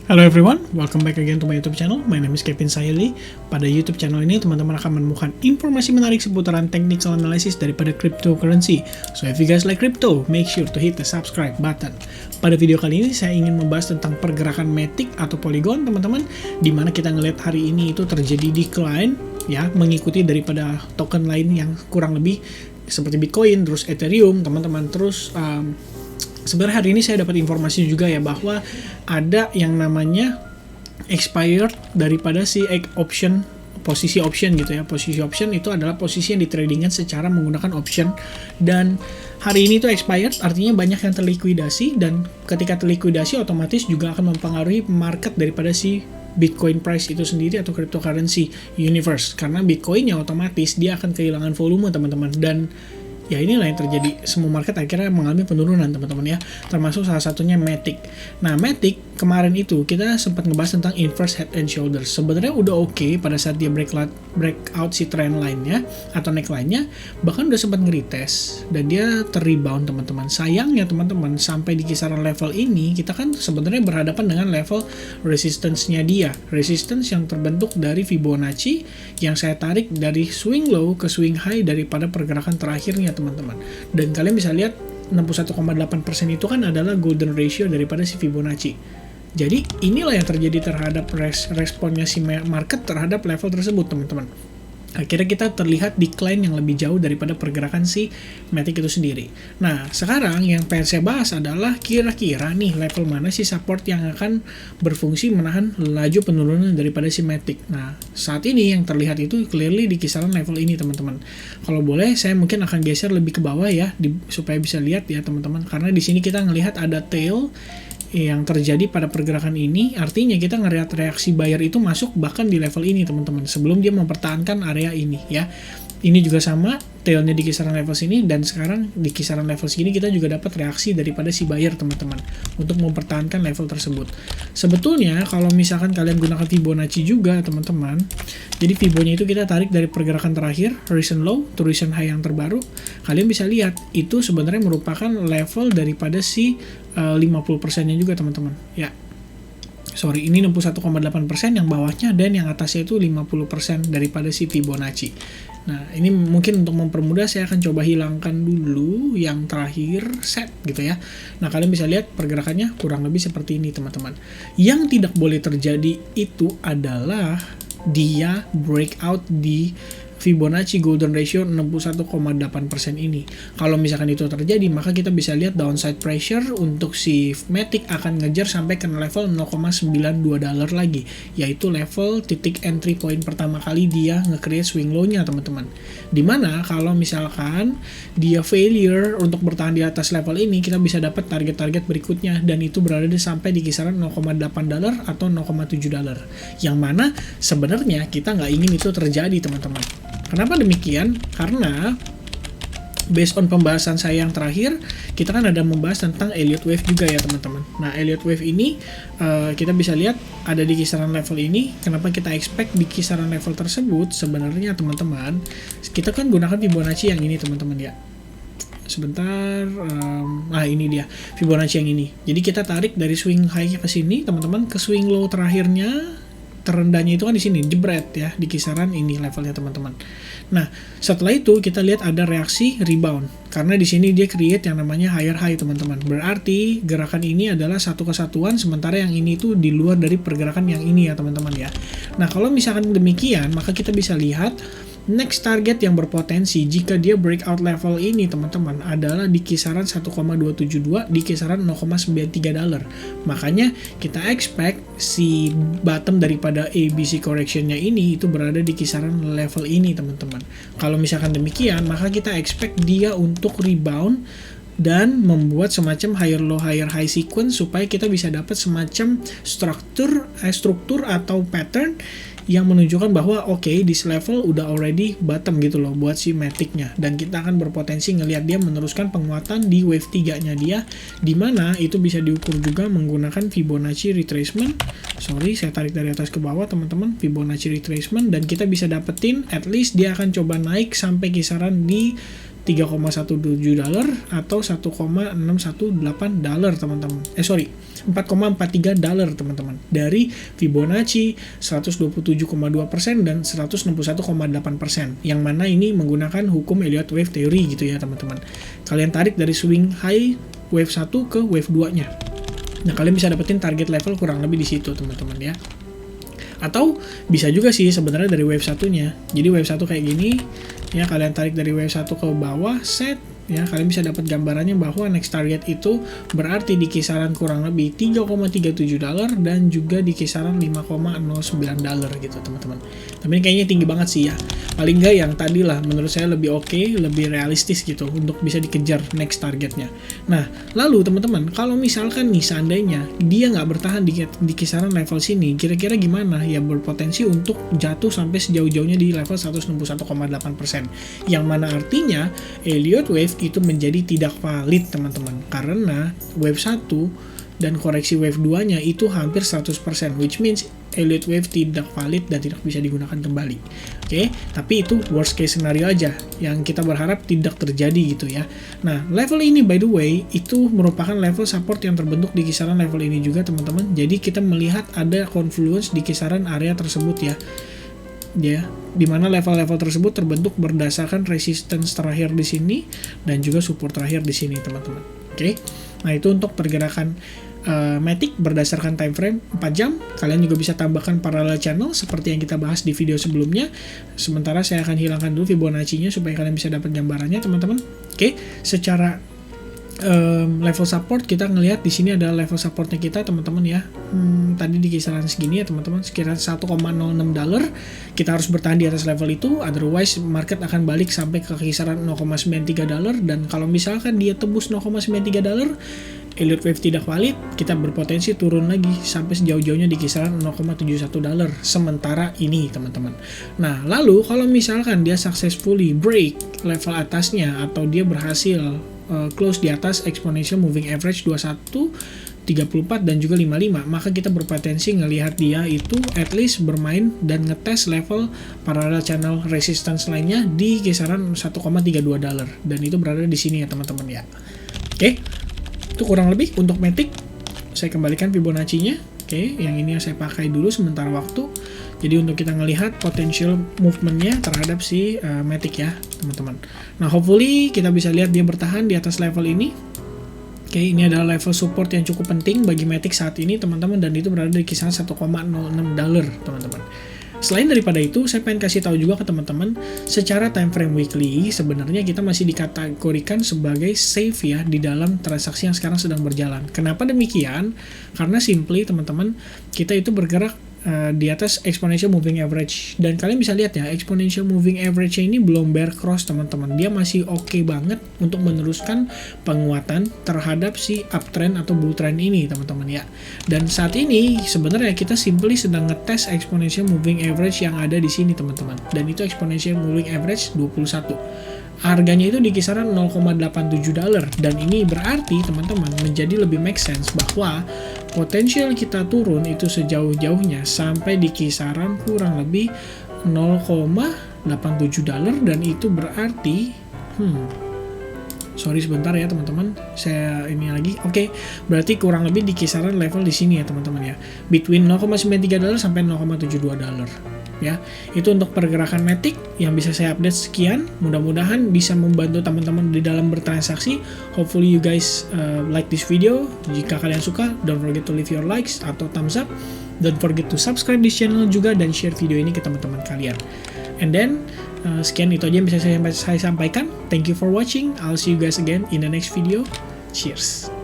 Hello everyone, welcome back again to my YouTube channel. My name is Kevin Sayeli. Pada YouTube channel ini, teman-teman akan menemukan informasi menarik seputaran technical analysis daripada cryptocurrency. So if you guys like crypto, make sure to hit the subscribe button. Pada video kali ini, saya ingin membahas tentang pergerakan Matic atau Polygon, teman-teman, di mana kita ngelihat hari ini itu terjadi decline, ya, mengikuti daripada token lain yang kurang lebih seperti Bitcoin, terus Ethereum, teman-teman, terus sebenarnya hari ini saya dapat informasi juga ya bahwa ada yang namanya expired daripada si option, posisi option gitu ya. Posisi option itu adalah posisi yang ditradingkan secara menggunakan option, dan hari ini tuh expired, artinya banyak yang terlikuidasi, dan ketika terlikuidasi otomatis juga akan mempengaruhi market daripada si Bitcoin price itu sendiri atau cryptocurrency universe, karena Bitcoin ya otomatis dia akan kehilangan volume, teman-teman. Dan ya inilah yang terjadi, semua market akhirnya mengalami penurunan, teman-teman ya, termasuk salah satunya Matic. Nah, Matic kemarin itu kita sempat ngebahas tentang inverse head and shoulders. Sebenarnya udah oke pada saat dia breakout si trend line-nya atau neckline-nya, bahkan udah sempat nge-retest dan dia ter-rebound, teman-teman. Sayangnya teman-teman, sampai di kisaran level ini kita kan sebenarnya berhadapan dengan level resistance-nya dia. Resistance yang terbentuk dari Fibonacci yang saya tarik dari swing low ke swing high daripada pergerakan terakhirnya, teman-teman. Dan kalian bisa lihat 61,8% itu kan adalah golden ratio daripada si Fibonacci. Jadi inilah yang terjadi terhadap responnya si market terhadap level tersebut, teman-teman. Akhirnya kita terlihat decline yang lebih jauh daripada pergerakan si Matic itu sendiri. Nah, sekarang yang pengen saya bahas adalah kira-kira nih level mana sih support yang akan berfungsi menahan laju penurunan daripada si Matic. Nah, saat ini yang terlihat itu clearly di kisaran level ini, teman-teman. Kalau boleh, saya mungkin akan geser lebih ke bawah ya, supaya bisa lihat ya, teman-teman. Karena di sini kita ngelihat ada tail yang terjadi pada pergerakan ini, artinya kita ngelihat reaksi buyer itu masuk bahkan di level ini, teman-teman, sebelum dia mempertahankan area ini ya. Ini juga sama, tailnya di kisaran level sini, dan sekarang di kisaran level segini kita juga dapat reaksi daripada si buyer, teman-teman, untuk mempertahankan level tersebut. Sebetulnya kalau misalkan kalian gunakan Fibonacci juga, teman-teman, jadi Fibonya itu kita tarik dari pergerakan terakhir, recent low to recent high yang terbaru. Kalian bisa lihat itu sebenarnya merupakan level daripada si 50%-nya juga, teman-teman ya. Sorry, ini 61,8% yang bawahnya, dan yang atasnya itu 50% daripada si Fibonacci. Nah, ini mungkin untuk mempermudah saya akan coba hilangkan dulu yang terakhir set gitu ya. Nah, kalian bisa lihat pergerakannya kurang lebih seperti ini, teman-teman. Yang tidak boleh terjadi itu adalah dia breakout di Fibonacci golden ratio 61,8% ini. Kalau misalkan itu terjadi, maka kita bisa lihat downside pressure untuk si Matic akan ngejar sampai ke level $0,92 lagi, yaitu level titik entry point pertama kali dia nge-create swing low-nya, teman-teman. Dimana kalau misalkan dia failure untuk bertahan di atas level ini, kita bisa dapat target-target berikutnya, dan itu berada sampai di kisaran $0,8 atau $0,7, yang mana sebenarnya kita nggak ingin itu terjadi, teman-teman. Kenapa demikian? Karena based on pembahasan saya yang terakhir, kita kan ada membahas tentang Elliott Wave juga ya, teman-teman. Nah, Elliott Wave ini kita bisa lihat ada di kisaran level ini. Kenapa kita expect di kisaran level tersebut? Sebenarnya, teman-teman, kita kan gunakan Fibonacci yang ini, teman-teman ya. Sebentar, nah ini dia Fibonacci yang ini. Jadi kita tarik dari swing high ke sini, teman-teman, ke swing low terakhirnya. Terendahnya itu kan di sini, jebret ya, di kisaran ini levelnya, teman-teman. Nah, setelah itu kita lihat ada reaksi rebound, karena di sini dia create yang namanya higher high, teman-teman. Berarti gerakan ini adalah satu kesatuan, sementara yang ini tuh di luar dari pergerakan yang ini ya, teman-teman ya. Nah, kalau misalkan demikian, maka kita bisa lihat next target yang berpotensi jika dia breakout level ini, teman-teman, adalah di kisaran 1,272, di kisaran $0,93. Makanya kita expect si bottom daripada ABC correction-nya ini itu berada di kisaran level ini, teman-teman. Kalau misalkan demikian, maka kita expect dia untuk rebound dan membuat semacam higher low higher high sequence supaya kita bisa dapat semacam struktur atau pattern yang menunjukkan bahwa oke, this level udah already bottom gitu loh buat si Matic-nya, dan kita akan berpotensi ngelihat dia meneruskan penguatan di wave 3-nya dia, dimana itu bisa diukur juga menggunakan Fibonacci retracement. Sorry, saya tarik dari atas ke bawah, teman-teman, Fibonacci retracement, dan kita bisa dapetin at least dia akan coba naik sampai kisaran di $3,17 atau $1,618 teman-teman. 4,43 teman-teman. Dari Fibonacci 127,2% dan 161,8%. Yang mana ini menggunakan hukum Elliott Wave Theory gitu ya teman-teman. Kalian tarik dari swing high wave 1 ke wave 2-nya. Nah, kalian bisa dapetin target level kurang lebih di situ teman-teman ya. Atau bisa juga sih sebenarnya dari wave 1-nya. Jadi wave 1 kayak gini ya, kalian tarik dari wave 1 ke bawah, set ya, kalian bisa dapat gambarannya bahwa next target itu berarti di kisaran kurang lebih $3,37 dan juga di kisaran $5,09 gitu teman-teman. Tapi ini kayaknya tinggi banget sih ya. Paling nggak yang tadi lah menurut saya lebih oke, lebih realistis gitu untuk bisa dikejar next targetnya. Nah, lalu teman-teman, kalau misalkan nih seandainya dia nggak bertahan di kisaran level sini, kira-kira gimana? Ya berpotensi untuk jatuh sampai sejauh-jauhnya di level 161,8%. Yang mana artinya Elliott Wave itu menjadi tidak valid teman-teman, karena wave 1 dan koreksi wave 2-nya itu hampir 100%, which means Elliott Wave tidak valid dan tidak bisa digunakan kembali. Oke, tapi itu worst case scenario aja yang kita berharap tidak terjadi gitu ya. Nah, level ini by the way itu merupakan level support yang terbentuk di kisaran level ini juga teman-teman. Jadi kita melihat ada confluence di kisaran area tersebut ya. Ya, di mana level-level tersebut terbentuk berdasarkan resistance terakhir di sini dan juga support terakhir di sini teman-teman. Oke. Nah, itu untuk pergerakan Matic berdasarkan time frame 4 jam. Kalian juga bisa tambahkan parallel channel seperti yang kita bahas di video sebelumnya. Sementara saya akan hilangkan dulu Fibonacci-nya supaya kalian bisa dapat gambarannya teman-teman. Oke, secara level support kita ngelihat di sini ada level supportnya kita teman-teman ya. Tadi di kisaran segini ya teman-teman, sekira $1,06. Kita harus bertahan di atas level itu, otherwise market akan balik sampai ke kisaran $0,93, dan kalau misalkan dia tebus $0,93, Elliott Wave tidak valid, kita berpotensi turun lagi sampai sejauh-jauhnya di kisaran $0,71 sementara ini teman-teman. Nah, lalu kalau misalkan dia successfully break level atasnya atau dia berhasil close di atas exponential moving average 21, 34 dan juga 55, maka kita berpotensi ngelihat dia itu at least bermain dan ngetes level parallel channel resistance lainnya di kisaran $1,32, dan itu berada di sini ya teman-teman ya. Oke, itu kurang lebih untuk Matic. Saya kembalikan Fibonacci-nya. Oke, yang ini yang saya pakai dulu sementara waktu. Jadi untuk kita ngelihat potential movement-nya terhadap si Matic ya teman-teman. Nah, hopefully kita bisa lihat dia bertahan di atas level ini. Oke, ini adalah level support yang cukup penting bagi Matic saat ini teman-teman, dan itu berada di kisaran $1,06 teman-teman. Selain daripada itu, saya pengen kasih tahu juga ke teman-teman, secara time frame weekly sebenarnya kita masih dikategorikan sebagai safe ya di dalam transaksi yang sekarang sedang berjalan. Kenapa demikian? Karena simply teman-teman, kita itu bergerak di atas exponential moving average, dan kalian bisa lihat ya, exponential moving average ini belum bear cross teman-teman. Dia masih oke banget untuk meneruskan penguatan terhadap si uptrend atau bull trend ini teman-teman ya. Dan saat ini sebenarnya kita simply sedang ngetes exponential moving average yang ada di sini teman-teman, dan itu exponential moving average 21. Harganya itu di kisaran $0,87, dan ini berarti teman-teman menjadi lebih make sense bahwa potensial kita turun itu sejauh-jauhnya sampai di kisaran kurang lebih $0,87, dan itu berarti sorry sebentar ya teman-teman, saya ini lagi. Oke, berarti kurang lebih di kisaran level di sini ya teman-teman ya, between $0,93 sampai $0,72 ya. Itu untuk pergerakan Matic yang bisa saya update sekian. Mudah-mudahan bisa membantu teman-teman di dalam bertransaksi. Hopefully you guys like this video. Jika kalian suka, don't forget to leave your likes atau thumbs up. Don't forget to subscribe this channel juga dan share video ini ke teman-teman kalian. And then sekian itu aja yang bisa saya sampaikan. Thank you for watching. I'll see you guys again in the next video. Cheers.